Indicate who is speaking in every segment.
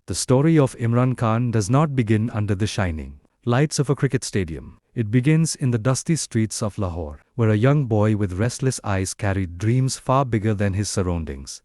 Speaker 1: The story of Imran Khan does not begin under the shining lights of a cricket stadium. It begins in the dusty streets of Lahore, where a young boy with restless eyes carried dreams far bigger than his surroundings.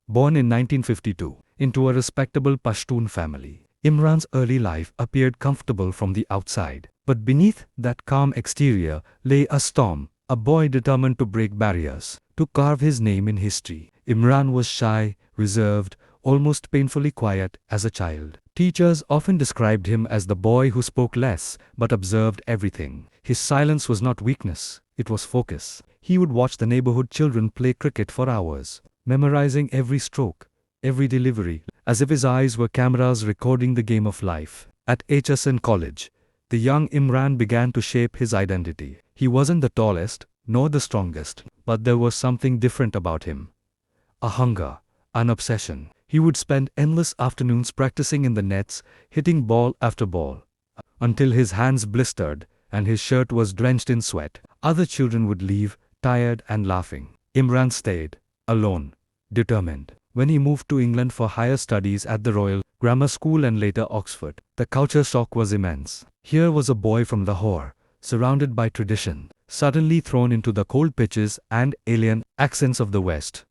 Speaker 1: Born in 1952, into a respectable Pashtun family, Imran's early life appeared comfortable from the outside. But beneath that calm exterior lay a storm, a boy determined to break barriers, to carve his name in history. Imran was shy, reserved, almost painfully quiet as a child. Teachers often described him as the boy who spoke less but observed everything. His silence was not weakness, it was focus. He would watch the neighborhood children play cricket for hours, memorizing every stroke, every delivery, as if his eyes were cameras recording the game of life. At HSN College, the young Imran began to shape his identity. He wasn't the tallest, nor the strongest, but there was something different about him. A hunger, an obsession. He would spend endless afternoons practicing in the nets, hitting ball after ball, until his hands blistered and his shirt was drenched in sweat. Other children would leave, tired and laughing. Imran stayed, alone, determined. When he moved to England for higher studies at the Royal Grammar School and later Oxford, the culture shock was immense. Here was a boy from Lahore, surrounded by tradition, suddenly thrown into the cold pitches and alien accents of the West.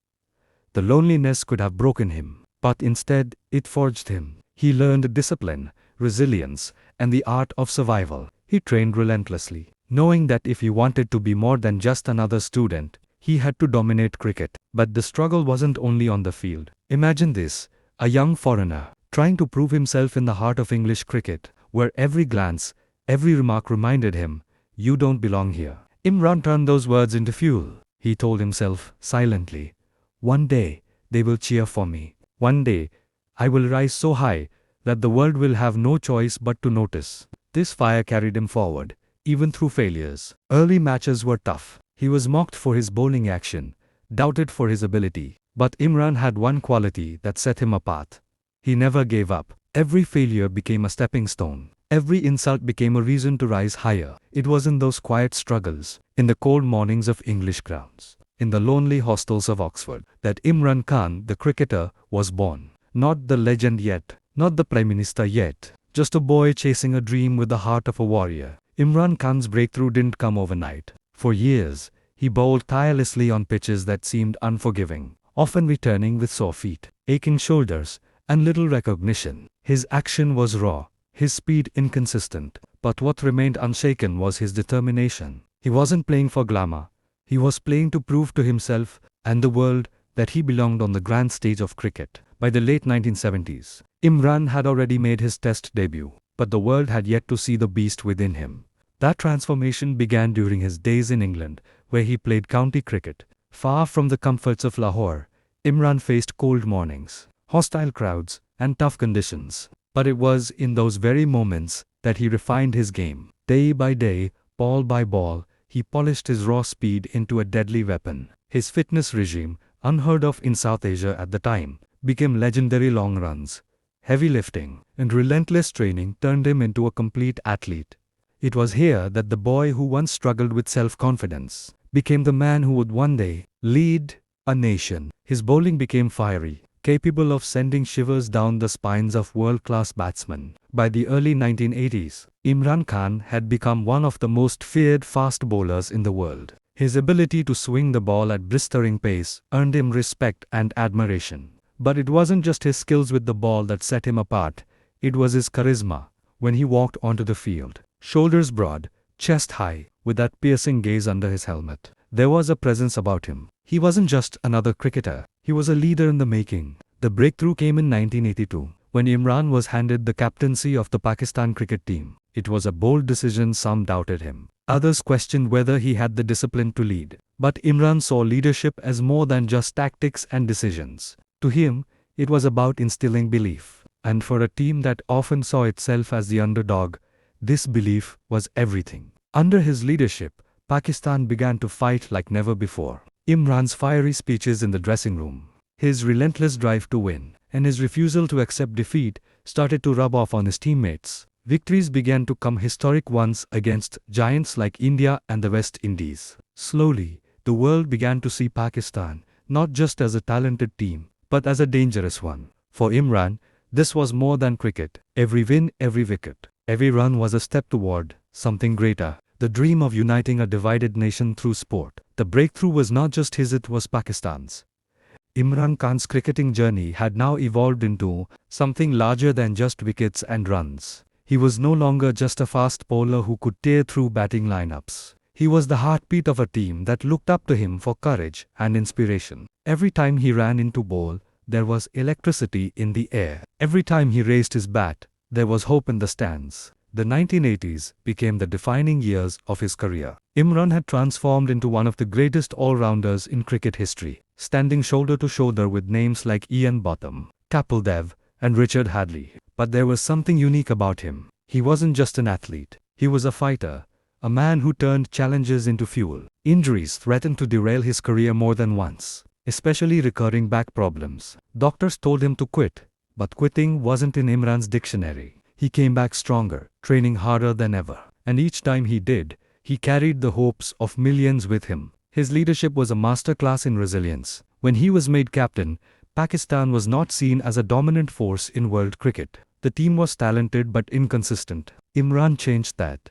Speaker 1: The loneliness could have broken him, but instead, it forged him. He learned discipline, resilience, and the art of survival. He trained relentlessly, knowing that if he wanted to be more than just another student, he had to dominate cricket. But the struggle wasn't only on the field. Imagine this, a young foreigner, trying to prove himself in the heart of English cricket, where every glance, every remark reminded him, "You don't belong here." Imran turned those words into fuel. He told himself, silently, "One day, they will cheer for me. One day, I will rise so high that the world will have no choice but to notice." This fire carried him forward, even through failures. Early matches were tough. He was mocked for his bowling action, doubted for his ability. But Imran had one quality that set him apart. He never gave up. Every failure became a stepping stone. Every insult became a reason to rise higher. It was in those quiet struggles, in the cold mornings of English grounds, in the lonely hostels of Oxford, that Imran Khan, the cricketer, was born. Not the legend yet, not the Prime Minister yet, just a boy chasing a dream with the heart of a warrior. Imran Khan's breakthrough didn't come overnight. For years, he bowled tirelessly on pitches that seemed unforgiving, often returning with sore feet, aching shoulders, and little recognition. His action was raw, his speed inconsistent, but what remained unshaken was his determination. He wasn't playing for glamour. He was playing to prove to himself and the world that he belonged on the grand stage of cricket. By the late 1970s, Imran had already made his Test debut, but the world had yet to see the beast within him. That transformation began during his days in England, where he played county cricket. Far from the comforts of Lahore, Imran faced cold mornings, hostile crowds, and tough conditions. But it was in those very moments that he refined his game. Day by day, ball by ball, he polished his raw speed into a deadly weapon. His fitness regime, unheard of in South Asia at the time, became legendary. Long runs, heavy lifting, and relentless training turned him into a complete athlete. It was here that the boy who once struggled with self-confidence became the man who would one day lead a nation. His bowling became fiery, capable of sending shivers down the spines of world-class batsmen. By the early 1980s, Imran Khan had become one of the most feared fast bowlers in the world. His ability to swing the ball at blistering pace earned him respect and admiration. But it wasn't just his skills with the ball that set him apart, it was his charisma. When he walked onto the field, shoulders broad, chest high, with that piercing gaze under his helmet, there was a presence about him. He wasn't just another cricketer, he was a leader in the making. The breakthrough came in 1982, when Imran was handed the captaincy of the Pakistan cricket team. It was a bold decision. Some doubted him. Others questioned whether he had the discipline to lead. But Imran saw leadership as more than just tactics and decisions. To him, it was about instilling belief. And for a team that often saw itself as the underdog, this belief was everything. Under his leadership, Pakistan began to fight like never before. Imran's fiery speeches in the dressing room, his relentless drive to win, and his refusal to accept defeat started to rub off on his teammates. Victories began to come, historic ones against giants like India and the West Indies. Slowly, the world began to see Pakistan not just as a talented team, but as a dangerous one. For Imran, This was more than cricket. Every win, every wicket, every run was a step toward something greater. The dream of uniting a divided nation through sport. The breakthrough was not just his, it was Pakistan's. Imran Khan's cricketing journey had now evolved into something larger than just wickets and runs. He was no longer just a fast bowler who could tear through batting lineups. He was the heartbeat of a team that looked up to him for courage and inspiration. Every time he ran into bowl, there was electricity in the air. Every time he raised his bat, there was hope in the stands. The 1980s became the defining years of his career. Imran had transformed into one of the greatest all-rounders in cricket history, standing shoulder to shoulder with names like Ian Botham, Kapil Dev, and Richard Hadley. But there was something unique about him. He wasn't just an athlete. He was a fighter, a man who turned challenges into fuel. Injuries threatened to derail his career more than once, especially recurring back problems. Doctors told him to quit, but quitting wasn't in Imran's dictionary. He came back stronger, training harder than ever. And each time he did, he carried the hopes of millions with him. His leadership was a masterclass in resilience. When he was made captain, Pakistan was not seen as a dominant force in world cricket. The team was talented but inconsistent. Imran changed that.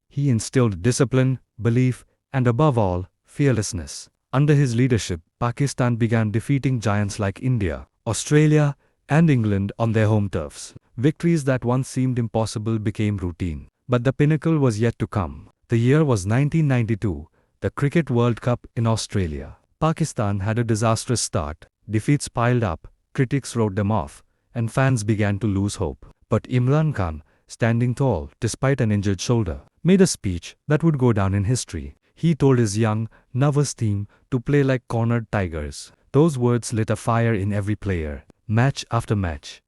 Speaker 1: He instilled discipline, belief, and above all, fearlessness. Under his leadership, Pakistan began defeating giants like India, Australia, and England on their home turfs. Victories that once seemed impossible became routine. But the pinnacle was yet to come. The year was 1992, the Cricket World Cup in Australia. Pakistan had a disastrous start. Defeats piled up, critics wrote them off, and fans began to lose hope. But Imran Khan, standing tall despite an injured shoulder, made a speech that would go down in history. He told his young, nervous team to play like cornered tigers. Those words lit a fire in every player. Match after match,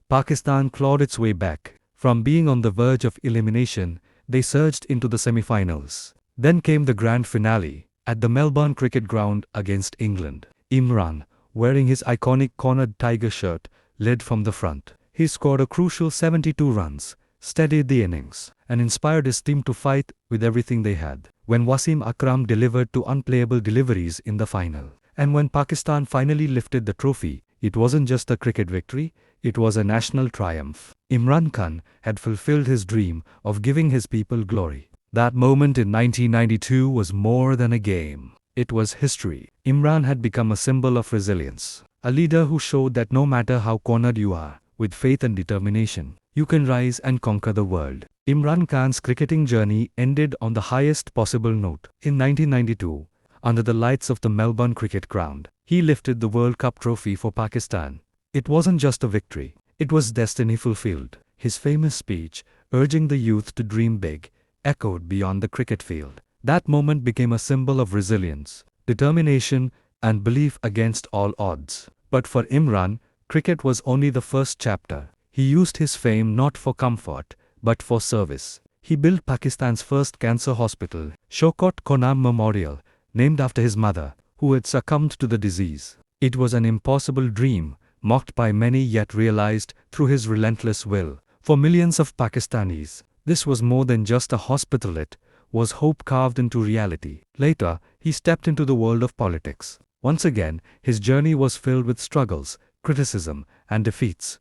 Speaker 1: Pakistan clawed its way back. From being on the verge of elimination, they surged into the semi-finals. Then came the grand finale, at the Melbourne Cricket Ground against England. Imran, wearing his iconic cornered tiger shirt, led from the front. He scored a crucial 72 runs, steadied the innings, and inspired his team to fight with everything they had. When Wasim Akram delivered two unplayable deliveries in the final, and when Pakistan finally lifted the trophy, it wasn't just a cricket victory, it was a national triumph. Imran Khan had fulfilled his dream of giving his people glory. That moment in 1992 was more than a game. It was history. Imran had become a symbol of resilience, a leader who showed that no matter how cornered you are, with faith and determination, you can rise and conquer the world. Imran Khan's cricketing journey ended on the highest possible note. In 1992, under the lights of the Melbourne Cricket Ground, he lifted the World Cup trophy for Pakistan. It wasn't just a victory, it was destiny fulfilled. His famous speech, urging the youth to dream big, echoed beyond the cricket field. That moment became a symbol of resilience, determination, and belief against all odds. But for Imran, cricket was only the first chapter. He used his fame not for comfort, but for service. He built Pakistan's first cancer hospital, Shaukat Konam Memorial, named after his mother, who had succumbed to the disease. It was an impossible dream, mocked by many yet realized through his relentless will. For millions of Pakistanis, this was more than just a hospital, it was hope carved into reality. Later, he stepped into the world of politics. Once again, his journey was filled with struggles, criticism, and defeats.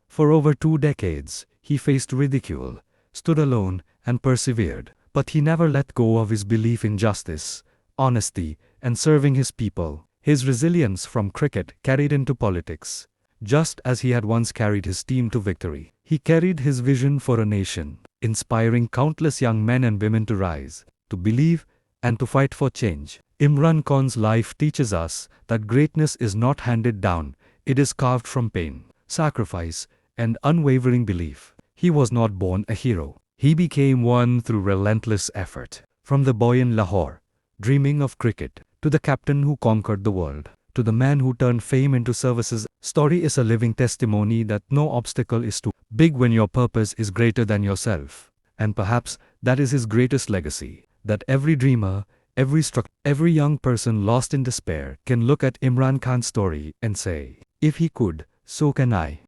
Speaker 1: For over 2 decades, he faced ridicule, stood alone, and persevered. But he never let go of his belief in justice, honesty, and serving his people. His resilience from cricket carried into politics. Just as he had once carried his team to victory, he carried his vision for a nation, inspiring countless young men and women to rise, to believe, and to fight for change. Imran Khan's life teaches us that greatness is not handed down, it is carved from pain, sacrifice, and unwavering belief. He was not born a hero. He became one through relentless effort. From the boy in Lahore, dreaming of cricket, to the captain who conquered the world, to the man who turned fame into services, story is a living testimony that no obstacle is too big when your purpose is greater than yourself. And perhaps that is his greatest legacy, that every dreamer, every young person lost in despair can look at Imran Khan's story and say, if he could, so can I.